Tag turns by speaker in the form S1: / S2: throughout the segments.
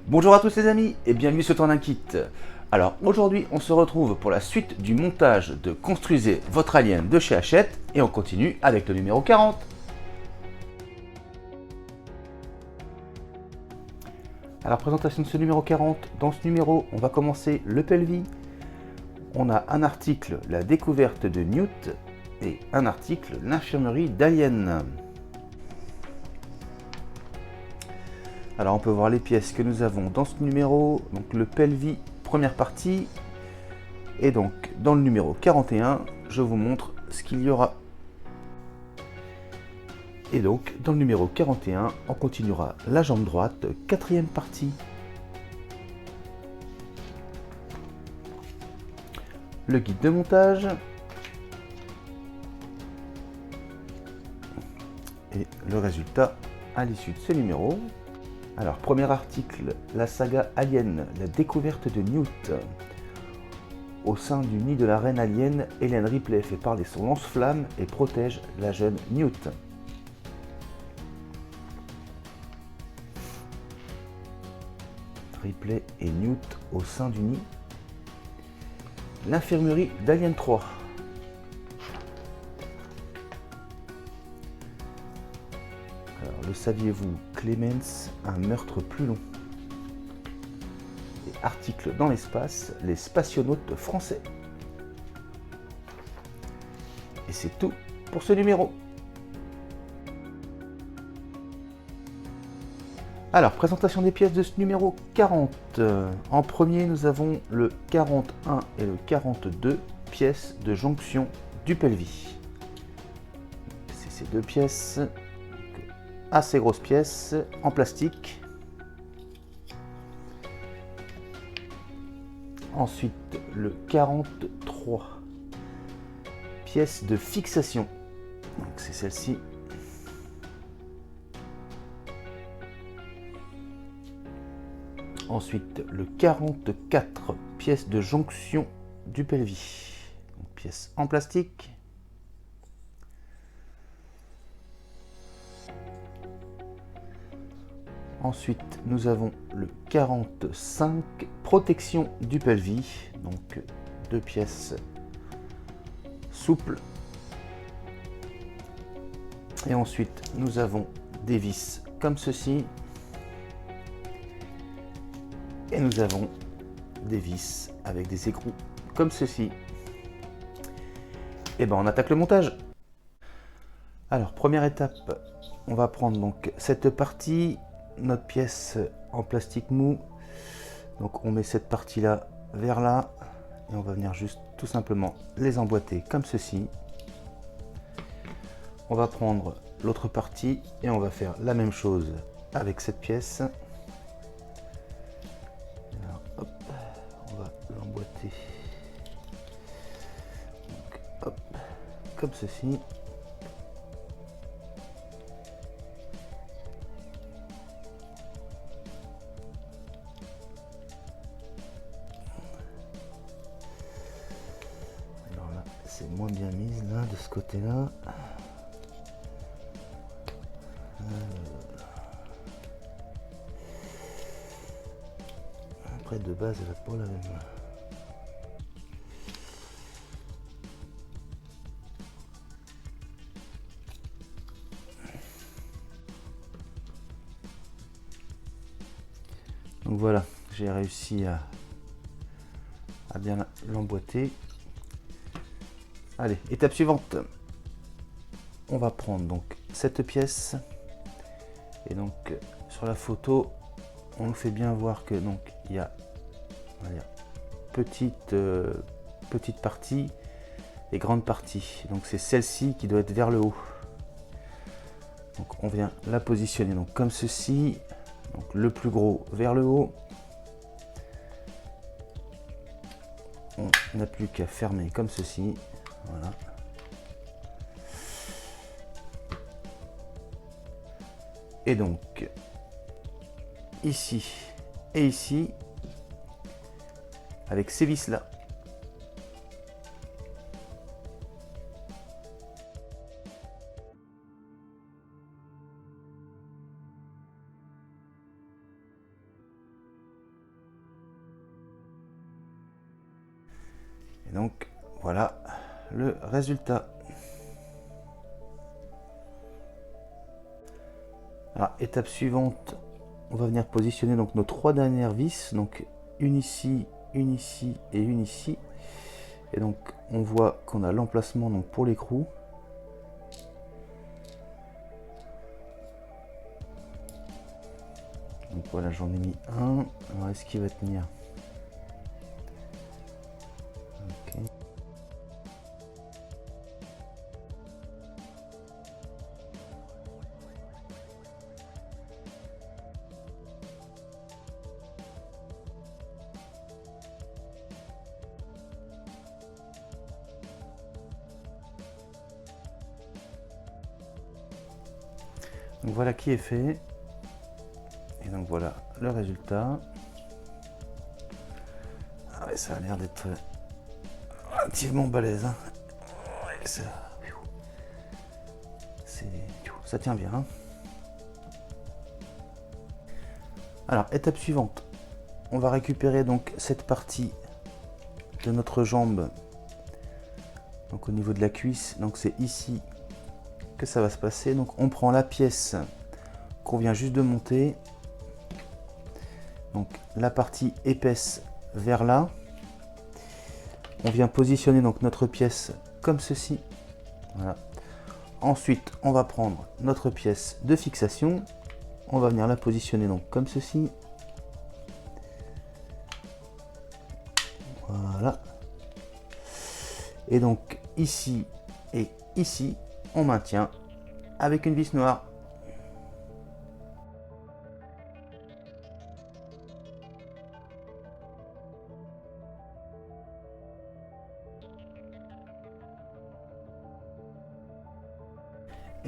S1: Bonjour à tous les amis et bienvenue sur Tourne un Kit. Alors aujourd'hui on se retrouve pour la suite du montage de Construisez votre alien de chez Hachette et on continue avec le numéro 40. Alors présentation de ce numéro 40, dans ce numéro on va commencer le pelvis. On a un article la découverte de Newt et un article l'infirmerie d'Alien. Alors on peut voir les pièces que nous avons dans ce numéro, donc le pelvis première partie, et donc dans le numéro 41, je vous montre ce qu'il y aura. Et donc dans le numéro 41, on continuera la jambe droite, quatrième partie. Le guide de montage. Et le résultat à l'issue de ce numéro. Alors, premier article, la saga Alien, la découverte de Newt. Au sein du nid de la reine alien, Hélène Ripley fait parler son lance-flamme et protège la jeune Newt. Ripley et Newt au sein du nid. L'infirmerie d'Alien 3. Alors, le saviez-vous, Clemens, un meurtre plus long. Et article dans l'espace, les spationautes français. Et c'est tout pour ce numéro. Alors, présentation des pièces de ce numéro 40. En premier, nous avons le 41 et le 42 pièces de jonction du pelvis. C'est ces deux pièces, assez grosses pièces, en plastique. Ensuite, le 43, pièces de fixation. Donc c'est celle-ci. Ensuite, le 44, pièces de jonction du pelvis. Donc, pièces en plastique. Ensuite, nous avons le 45, protection du pelvis. Donc, deux pièces souples. Et ensuite, nous avons des vis comme ceci. Et nous avons des vis avec des écrous comme ceci. Et ben on attaque le montage. Alors première étape, on va prendre donc cette partie, notre pièce en plastique mou. Donc on met cette partie là vers là et on va venir juste tout simplement les emboîter comme ceci. On va prendre l'autre partie et on va faire la même chose avec cette pièce. L'emboîter comme ceci. Alors là, c'est moins bien mise là de ce côté-là. Après de base, elle n'a pas la même. Donc voilà, j'ai réussi à bien l'emboîter. Allez, étape suivante. On va prendre donc cette pièce et donc sur la photo, on nous fait bien voir que donc il y a petite partie et grande partie. Donc c'est celle-ci qui doit être vers le haut. Donc on vient la positionner donc comme ceci. Donc le plus gros vers le haut. On n'a plus qu'à fermer comme ceci. Voilà. Et donc ici et ici avec ces vis là. donc voilà le résultat. Alors, étape suivante, on va venir positionner donc nos 3 dernières vis, donc une ici et une ici. Et donc on voit qu'on a l'emplacement donc pour l'écrou. Donc voilà, j'en ai mis un. Alors est-ce qu'il va tenir? Ok. Donc voilà qui est fait. Et donc voilà le résultat. Ah ouais, ça a l'air d'être relativement balèze. Hein. Ouais, ça tient bien. Hein. Alors, étape suivante. On va récupérer donc cette partie de notre jambe. Donc au niveau de la cuisse. Donc c'est ici que ça va se passer. Donc on prend la pièce qu'on vient juste de monter. Donc la partie épaisse vers là. On vient positionner donc notre pièce comme ceci. Voilà. Ensuite, on va prendre notre pièce de fixation. On va venir la positionner donc comme ceci. Voilà. Et donc ici et ici, on maintient avec une vis noire.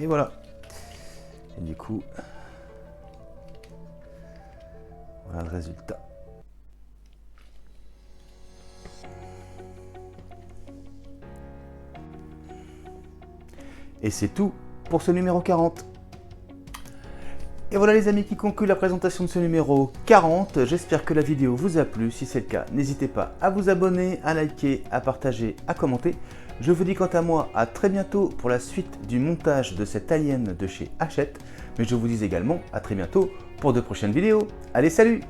S1: Et voilà. Et du coup, voilà le résultat. Et c'est tout pour ce numéro 40. Et voilà les amis qui conclut la présentation de ce numéro 40. J'espère que la vidéo vous a plu. Si c'est le cas, n'hésitez pas à vous abonner, à liker, à partager, à commenter. Je vous dis quant à moi à très bientôt pour la suite du montage de cette alien de chez Hachette. Mais je vous dis également à très bientôt pour de prochaines vidéos. Allez, salut!